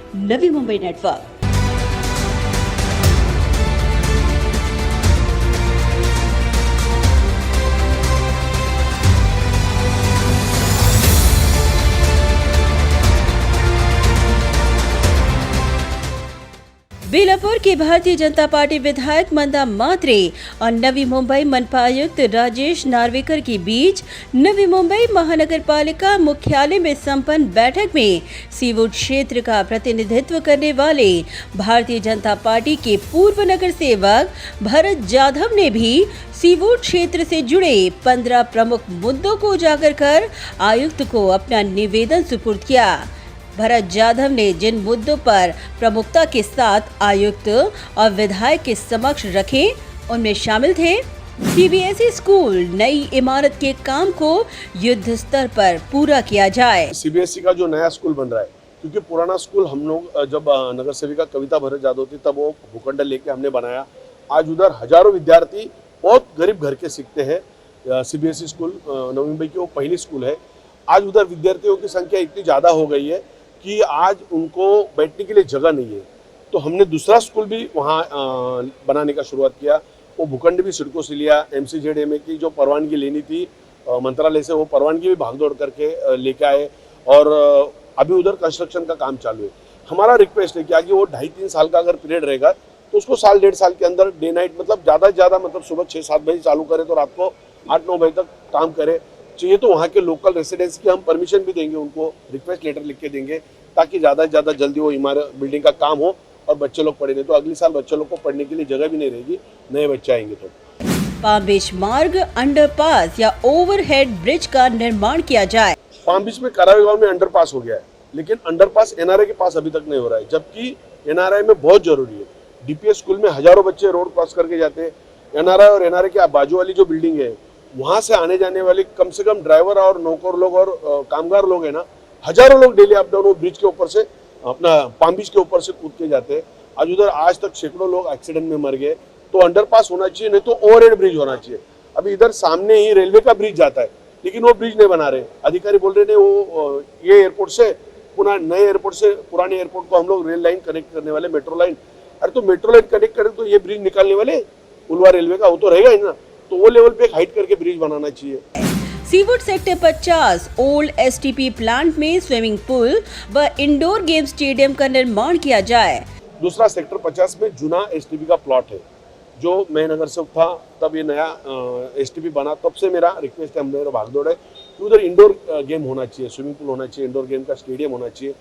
Navi Mumbai network. Belapur के Bharatiya Janata party विधायक मंदा म्हात्रे और नवी मुंबई मनपा आयुक्त राजेश नार्वेकर के बीच नवी मुंबई महानगर पालिका मुख्यालय में संपन्न बैठक में सीवुड क्षेत्र का प्रतिनिधित्व करने वाले भारतीय जनता पार्टी के पूर्व नगर सेवक भरत जाधव ने भी सीवुड क्षेत्र से जुड़े 15 प्रमुख मुद्दों को उजागर कर आयुक्त को अपना निवेदन सुपुर्द किया। भरत जाधव ने जिन मुद्दों पर प्रमुखता के साथ आयुक्त और विधायक के समक्ष रखे उनमें शामिल थे सीबीएसई स्कूल नई इमारत के काम को युद्ध स्तर पर पूरा किया जाए। सीबीएसई का जो नया स्कूल बन रहा है, क्योंकि पुराना स्कूल हम लोग जब नगर सेविका कविता भरत जाधव थी तब वो भूखंड लेके हमने बनाया। आज उधर हजारों विद्यार्थी बहुत गरीब घर के सीखते हैं। सीबीएसई स्कूल नवी मुंबई की वो पहली स्कूल है। आज उधर विद्यार्थियों की संख्या इतनी ज़्यादा हो गई है कि आज उनको बैठने के लिए जगह नहीं है। तो हमने दूसरा स्कूल भी वहाँ बनाने का शुरुआत किया। वो भूखंड भी सिडको से लिया। MCZMA की जो परवानगी लेनी थी मंत्रालय से, वो परवानगी भी भागदौड़ करके लेके आए और अभी उधर कंस्ट्रक्शन का काम चालू है। हमारा रिक्वेस्ट है कि आगे वो 2.5-3 साल का अगर पीरियड रहेगा तो उसको साल 1.5 साल के अंदर डे नाइट मतलब ज़्यादा से ज़्यादा मतलब सुबह 6-7 बजे चालू करे तो रात को 8-9 बजे तक काम करे चाहिए। तो वहाँ के लोकल रेसिडेंट्स की हम परमिशन भी देंगे, उनको रिक्वेस्ट लेटर लिख के देंगे ताकि ज़्यादा से ज़्यादा जल्दी वो इमारत बिल्डिंग का काम हो और बच्चे लोग पढ़े। नहीं तो अगले साल बच्चे लोग को पढ़ने के लिए जगह भी नहीं रहेगी, नए बच्चे आएंगे। तो पाम बीच मार्ग, अंडरपास या ओवरहेड ब्रिज का निर्माण किया जाए। पाम बीच में करावे गांव में अंडरपास हो गया है, लेकिन अंडरपास एनआरआई के पास अभी तक नहीं हो रहा है, जबकि एनआरआई में बहुत जरूरी है। डीपीएस स्कूल में हजारों बच्चे रोड क्रॉस करके जाते हैं। एनआरआई और एनआरआई के बाजू वाली जो बिल्डिंग है वहां से आने जाने वाले कम से कम ड्राइवर और नौकर लोग और कामगार लोग है ना, हजारों लोग डेली अप डाउन वो ब्रिज के ऊपर से अपना पाम बीच के ऊपर से कूद के जाते हैं। आज उधर आज तक सैकड़ों लोग एक्सीडेंट में मर गए। तो अंडरपास होना चाहिए, नहीं तो ओवरहेड ब्रिज होना चाहिए। अभी इधर सामने ही रेलवे का ब्रिज जाता है, लेकिन वो ब्रिज नहीं बना रहे। अधिकारी बोल रहे हैं वो ये एयरपोर्ट से पुनः नए एयरपोर्ट से पुराने एयरपोर्ट को हम लोग रेल लाइन कनेक्ट करने वाले, मेट्रो लाइन। अरे तो मेट्रो लाइन कनेक्ट करें तो ये ब्रिज निकालने वाले उलवा रेलवे का वो तो रहेगा ही ना। तो वो लेवल पे एक हाइट करके ब्रिज बनाना चाहिए। Seawood sector 50 old STP plant में स्विमिंग पूल व इंडोर गेम स्टेडियम का निर्माण किया जाए। दूसरा सेक्टर 50 में जूना एसटीपी का प्लॉट है, जो मैं नगर सेवक था तब ये नया एसटीपी बना, तब से मेरा रिक्वेस्ट है, मेरा भागदौड़ है कि उधर इंडोर गेम होना चाहिए, स्विमिंग पूल होना चाहिए, इंडोर गेम का स्टेडियम होना चाहिए।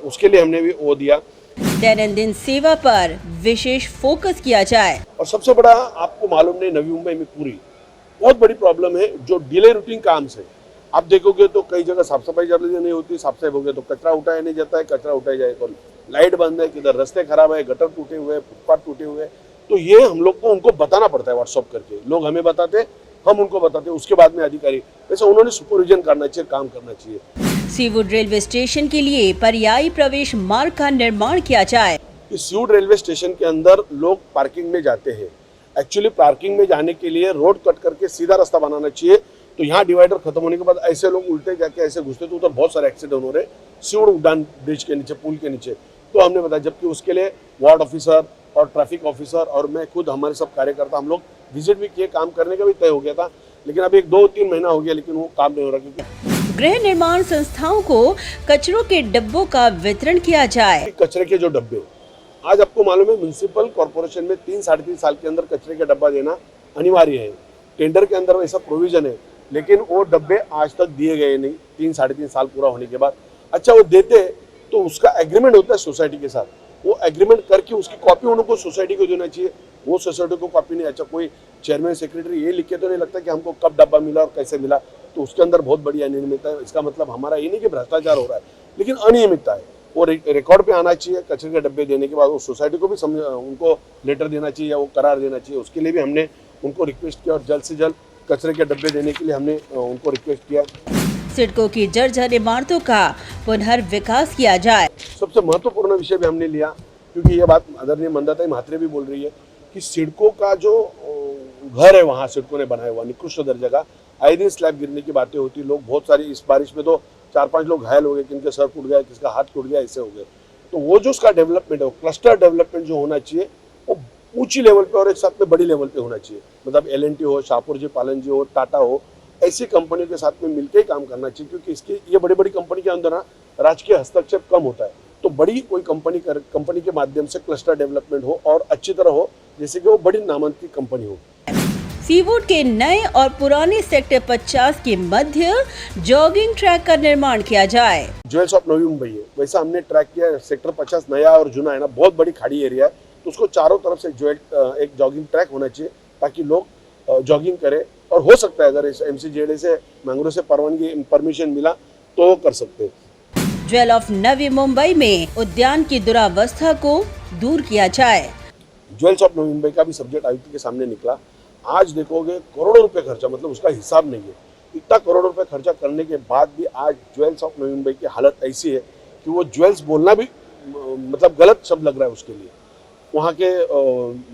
उसके लिए हमने भी वो दिया। दैनंदिन सेवा पर विशेष फोकस किया जाए। और सबसे बड़ा आपको मालूम नहीं, नवी मुंबई में पूरी बहुत बड़ी प्रॉब्लम है जो डिले रूटीन काम से। आप देखोगे तो कई जगह साफ सफाई जल्दी नहीं होती, साफ सफाई हो गया तो कचरा उठाया नहीं जाता है, कचरा उठाया जाए तो लाइट बंद है, किधर रास्ते खराब है, गटर टूटे हुए, फुटपाथ टूटे हुए। तो ये हम लोग को उनको बताना पड़ता है व्हाट्सअप करके। लोग हमें बताते, हम उनको बताते, उसके बाद में अधिकारी वैसे उन्होंने सुपरविजन करना चाहिए, काम करना चाहिए। सीवुड रेलवे स्टेशन के लिए पर्यायी प्रवेश मार्ग का निर्माण किया जाए। सीवुड रेलवे स्टेशन के अंदर लोग पार्किंग में जाते हैं। एक्चुअली पार्किंग में जाने के लिए रोड कट करके सीधा रास्ता बनाना चाहिए। तो यहाँ डिवाइडर खत्म होने के बाद ऐसे लोग उल्टे जाके ऐसे घुसते तो उधर बहुत सारे एक्सीडेंट हो रहे सीवुड उड़ान ब्रिज के नीचे, पुल के नीचे। तो हमने बताया, जबकि उसके लिए वार्ड ऑफिसर और ट्रैफिक ऑफिसर और मैं खुद, हमारे सब कार्यकर्ता, हम लोग विजिट भी किए, काम करने का भी तय हो गया था। लेकिन अभी 1-2-3 महीना हो गया, लेकिन वो काम नहीं हो रहा। क्योंकि गृह निर्माण संस्थाओं को कचरों के डब्बों का वितरण किया जाए। कचरे के जो डब्बे, आज आपको मालूम है म्युनिसिपल कॉर्पोरेशन में 3-3.5 साल के अंदर कचरे का डब्बा देना अनिवार्य है। टेंडर के अंदर वैसा प्रोविजन है, लेकिन वो डब्बे आज तक दिए गए नहीं 3-3.5 साल पूरा होने के बाद। अच्छा, वो देते तो उसका एग्रीमेंट होता है सोसाइटी के साथ, वो एग्रीमेंट करके उसकी कॉपी उनको सोसाइटी को देना चाहिए। वो सोसाइटी को कॉपी नहीं। अच्छा, कोई चेयरमैन सेक्रेटरी ये लिख के तो नहीं लगता कि हमको कब डब्बा मिला और कैसे मिला। तो उसके अंदर बहुत बड़ी अनियमितता है। इसका मतलब हमारा ये नहीं कि भ्रष्टाचार हो रहा है, लेकिन अनियमितता है। वो रिकॉर्ड पे आना चाहिए। कचरे के डब्बे देने के बाद वो सोसाइटी को भी उनको लेटर देना चाहिए या वो करार देना चाहिए। उसके लिए भी हमने उनको रिक्वेस्ट किया और जल्द से जल्द कचरे के डब्बे देने के लिए हमने उनको रिक्वेस्ट किया। सिडको की जर्जर इमारतों का पुनर्विकास किया जाए। सबसे महत्वपूर्ण विषय भी हमने लिया, क्योंकि ये बात आदरणीय मंदाताई म्हात्रे भी बोल रही है कि सिडको का जो घर है वहाँ सिडको ने बनाया हुआ निकृष्ट दर्जा का, आए दिन स्लैब गिरने की बातें होती। लोग बहुत सारी, इस बारिश में तो 4-5 लोग घायल हो गए, किनके सर टूट गया, किसका हाथ टूट गया, ऐसे हो गए। तो वो जो उसका डेवलपमेंट है, वो क्लस्टर डेवलपमेंट जो होना चाहिए वो ऊंची लेवल पे और एक साथ में बड़ी लेवल पे होना चाहिए। मतलब L&T हो, शाहपुर जी पालन जी हो, टाटा हो, ऐसी कंपनियों के साथ में मिलकर ही काम करना चाहिए, क्योंकि इसकी ये बड़ी बड़ी कंपनी के अंदर ना राजकीय हस्तक्षेप कम होता है। तो बड़ी कोई कंपनी के माध्यम से क्लस्टर डेवलपमेंट हो और अच्छी तरह हो, जैसे कि वो बड़ी नामांकित कंपनी हो। सीवुड के नए और पुराने सेक्टर 50 के मध्य जॉगिंग ट्रैक का निर्माण किया जाए। ज्वेल्स ऑफ नवी मुंबई है, वैसा हमने ट्रैक किया। सेक्टर 50 नया और जुना है ना, बहुत बड़ी खाड़ी एरिया है, तो उसको चारों तरफ से एक जॉगिंग ट्रैक होना चाहिए ताकि लोग जॉगिंग करें। और हो सकता है अगर इस MCGDA से मैंग्रोव से परमिशन मिला तो वो कर सकते हैं। ज्वेल ऑफ नवी मुंबई में उद्यान की दुरावस्था को दूर किया जाए। ज्वेल्स ऑफ नवी मुंबई का भी सब्जेक्ट आयुक्त के सामने निकला। आज देखोगे करोड़ों रुपए खर्चा, मतलब उसका हिसाब नहीं है। इतना करोड़ों रुपए खर्चा करने के बाद भी आज ज्वेल्स ऑफ नवी मुंबई की हालत ऐसी है कि वो ज्वेल्स बोलना भी मतलब गलत शब्द लग रहा है उसके लिए। वहाँ के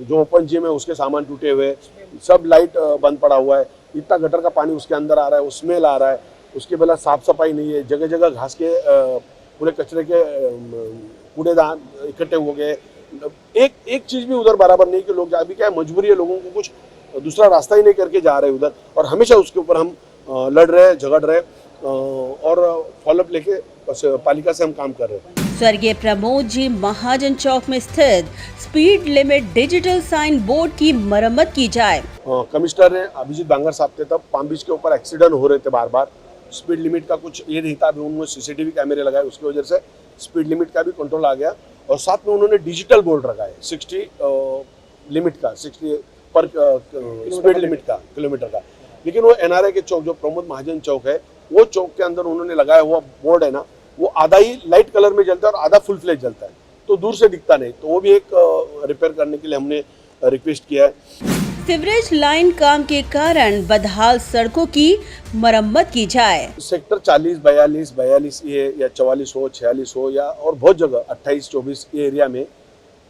जो ओपन जिम है उसके सामान टूटे हुए, सब लाइट बंद पड़ा हुआ है, इतना गटर का पानी उसके अंदर आ रहा है, उसमें आ रहा है, उसके पहले साफ सफाई नहीं है, जगह जगह घास के पूरे कचरे के कूड़ेदान इकट्ठे हो गए। एक चीज भी उधर बराबर नहीं कि लोग अभी क्या मजबूरी है, लोगों को कुछ दूसरा रास्ता ही नहीं करके जा रहे उधर, और हमेशा उसके ऊपर हम लड़ रहे, झगड़ रहे और फॉलोअप लेके पालिका से हम काम कर रहे हैं। स्वर्गीय प्रमोद जी महाजन चौक में स्थित speed limit digital sign board की मरम्मत की जाए। कमिश्नर ने अभिजीत बांगर साहब थे, तब पाम बीच के ऊपर एक्सीडेंट हो रहे थे बार बार। स्पीड लिमिट का कुछ ये नहीं था, अभी उन्होंने CCTV कैमरे लगाए, उसकी वजह से स्पीड लिमिट का भी कंट्रोल आ गया। और साथ में उन्होंने डिजिटल बोर्ड लगाए 60 लिमिट का, 60 पर स्पीड लिमिट का किलोमीटर का। लेकिन वो NRI के चौक जो प्रमोद महाजन चौक है, वो चौक के अंदर उन्होंने लगाया हुआ बोर्ड है ना, वो आधा ही लाइट कलर में जलता है और आधा फुल फ्लेज जलता है, तो दूर से दिखता नहीं। तो वो भी एक रिपेयर करने के लिए हमने रिक्वेस्ट किया है। सीवरेज लाइन काम के कारण बदहाल सड़कों की मरम्मत की जाए। सेक्टर 40, 42 ये या 44 हो, 46 हो, या और बहुत जगह 28, 24 ये एरिया में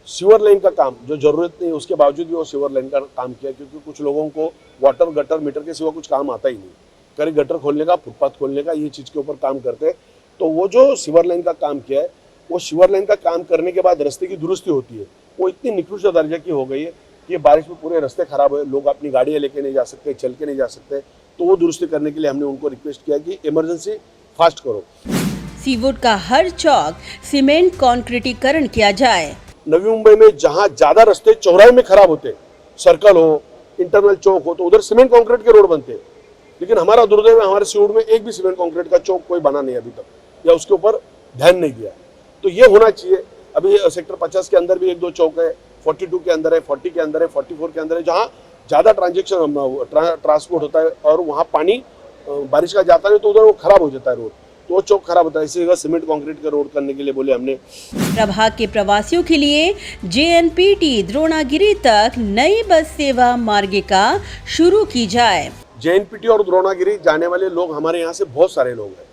सीवर लाइन का काम जो जरूरत नहीं उसके बावजूद भी वो सीवर लाइन का काम किया, क्योंकि कुछ लोगों को वाटर गटर मीटर के सिवा कुछ काम आता ही नहीं। कहीं गटर खोलने का, फुटपाथ खोलने का, ये चीज़ के ऊपर काम करते हैं। तो वो जो सीवर लाइन का काम किया है, वो सीवर लाइन का काम करने के बाद रास्ते की दुरुस्ती होती है, वो इतनी निकृष्ट दर्जा की हो गई है कि बारिश में पूरे रास्ते खराब हुए, लोग अपनी गाड़ियाँ लेके नहीं जा सकते, चल के नहीं जा सकते। तो वो दुरुस्ती करने के लिए हमने उनको रिक्वेस्ट किया कि इमरजेंसी फास्ट करो। सीवुड का हर चौक सीमेंट कॉन्क्रीटीकरण किया जाए। नवी मुंबई में जहाँ ज्यादा रास्ते चौराहे में खराब होते, सर्कल हो, इंटरनल चौक हो, तो उधर सीमेंट कंक्रीट के रोड बनते हैं। लेकिन हमारा दुर्दैव है, हमारे सीवुड में एक भी सीमेंट कंक्रीट का चौक कोई बना नहीं अभी तक, या उसके ऊपर ध्यान नहीं दिया। तो ये होना चाहिए। अभी सेक्टर 50 के अंदर भी 1-2 चौक है, 42 के अंदर है, 40 के अंदर है, 44 के अंदर है, जहाँ ज़्यादा ट्रांसपोर्ट होता है और वहाँ पानी बारिश का जाता है, तो उधर वो खराब हो जाता है रोड, तो वो चौक खराब होता है। इसी जगह सीमेंट कंक्रीट का रोड करने के लिए बोले हमने। प्रभाग के प्रवासियों के लिए JNPT द्रोणागिरी तक नई बस सेवा मार्गिका शुरू की जाए। JNPT और द्रोणागिरी जाने वाले लोग हमारे यहाँ से बहुत सारे लोग हैं,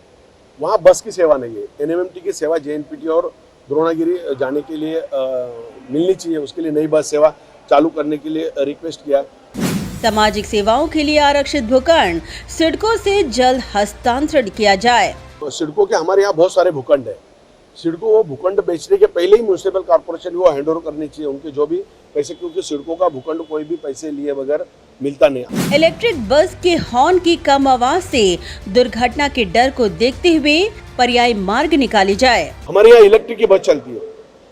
वहाँ बस की सेवा नहीं है। NMMT की सेवा JNPT और द्रोणागिरी जाने के लिए मिलनी चाहिए, उसके लिए नई बस सेवा चालू करने के लिए रिक्वेस्ट किया। सामाजिक सेवाओं के लिए आरक्षित भूखंड सिडको से जल्द हस्तांतरण किया जाए। सिडको के हमारे यहाँ बहुत सारे भूखंड है। सिडको वो भूखंड बेचने के पहले ही म्यूनिसिपल कॉर्पोरेशन को हैंड ओवर करनी चाहिए उनके जो भी पैसे, क्योंकि सिडको का भूखंड कोई भी पैसे लिए बगैर मिलता नहीं। इलेक्ट्रिक बस के हॉर्न की कम आवाज से दुर्घटना के डर को देखते हुए पर्यायी मार्ग निकाली जाए। हमारे यहाँ इलेक्ट्रिक की बस चलती है,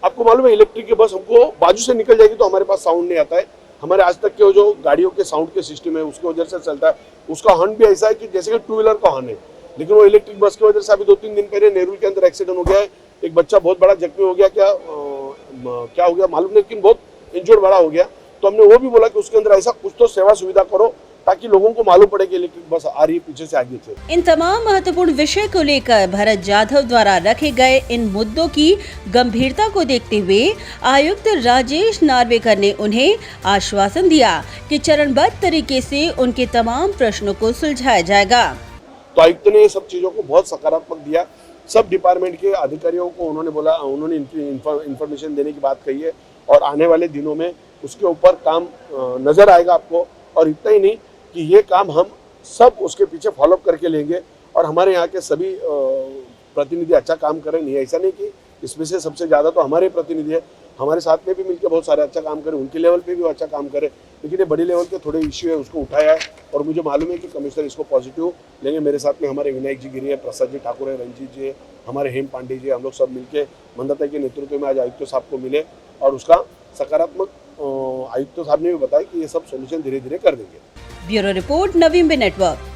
आपको मालूम है, इलेक्ट्रिक की बस हमको बाजू से निकल जाएगी तो हमारे पास साउंड नहीं आता है। हमारे आज तक के जो गाड़ियों के साउंड के सिस्टम है उसकी वजह से चलता है। उसका हॉर्न भी ऐसा है कि जैसे कि 2 व्हीलर का हॉर्न है, लेकिन वो इलेक्ट्रिक बस की वजह से अभी 2-3 दिन पहले नेहरू के अंदर एक्सीडेंट हो गया है, एक बच्चा बहुत बड़ा जख्मी हो गया, क्या हो गया मालूम नहीं, लेकिन बहुत इंजर्ड बड़ा हो गया। तो हमने वो भी बोला कि उसके अंदर ऐसा कुछ तो सेवा सुविधा करो ताकि लोगों को मालूम पड़े कि इलेक्ट्रिक बस आ रही है पीछे से आगे से। इन तमाम महत्वपूर्ण विषय को लेकर भरत जाधव द्वारा रखे गए इन मुद्दों की गंभीरता को देखते हुए आयुक्त राजेश नार्वेकर ने उन्हें आश्वासन दिया कि चरणबद्ध तरीके से उनके तमाम प्रश्नों को सुलझाया जाएगा। तो आयुक्त ने ये सब चीजों को बहुत सकारात्मक दिया। सब डिपार्टमेंट के अधिकारियों को उन्होंने बोला, उन्होंने इंफॉर्मेशन देने की बात कही है और आने वाले दिनों में उसके ऊपर काम नजर आएगा आपको। और इतना ही नहीं कि ये काम हम सब उसके पीछे फॉलोअप करके लेंगे और हमारे यहाँ के सभी प्रतिनिधि अच्छा काम करें। नहीं ऐसा नहीं कि इसमें से सबसे ज़्यादा तो हमारे प्रतिनिधि है, हमारे साथ में भी मिलकर बहुत सारे अच्छा काम करे, उनके लेवल पे भी वो अच्छा काम करे, लेकिन ये बड़ी लेवल के थोड़े इश्यू है उसको उठाया है और मुझे मालूम है कि कमिश्नर इसको पॉजिटिव लेंगे। मेरे साथ में हमारे विनायक जी गिरी है, प्रसाद जी ठाकुर है, रंजीत जी है, हमारे हेम पांडे जी, हम लोग सब मिलके मंदाता के नेतृत्व में आज आयुक्त साहब को मिले और उसका सकारात्मक आयुक्त साहब ने भी बताया कि ये सब सोल्यूशन धीरे धीरे कर देंगे। Bureau report, Navi Mumbai network.